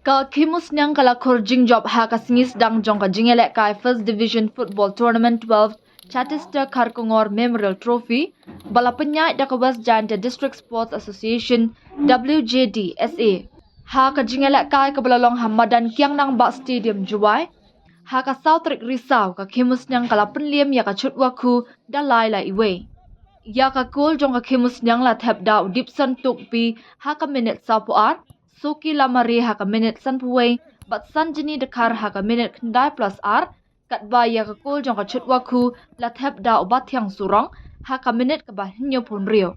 Ka Kimus Nyang Kala Korjing Job Ha Kasingis Dang Jong Ka Jingelek Kai First Division Football Tournament 12 Chatista Karkongor Memorial Trophy Bala Penyai da West Giant District Sports Association WJD-SA Ha Ka Jingelek Kai Ka Balalong Hamadan Kiang Nang Bak Stadium Juwai Ha Ka Sautrik Risau Ka Kimus Nyang Kala Penliam Ya Ka Chutwaku Da Lai La Iwe Ya Ka Kul Jong Ka Kimus Nyang La Thep Da Dipson Tukpi Ha Ka Minute Sapuar Suki Lamari Ha Ka Minute Sanpuway Bat Sanjini Dekar Ha Ka Minute Kendai Plus R Kat Ba Ya Ka Kul Jong Ka Chutwaku La Thep Da Ubat Yang Surong Ha Ka Minute Ka Bah Hinyo Pun Rio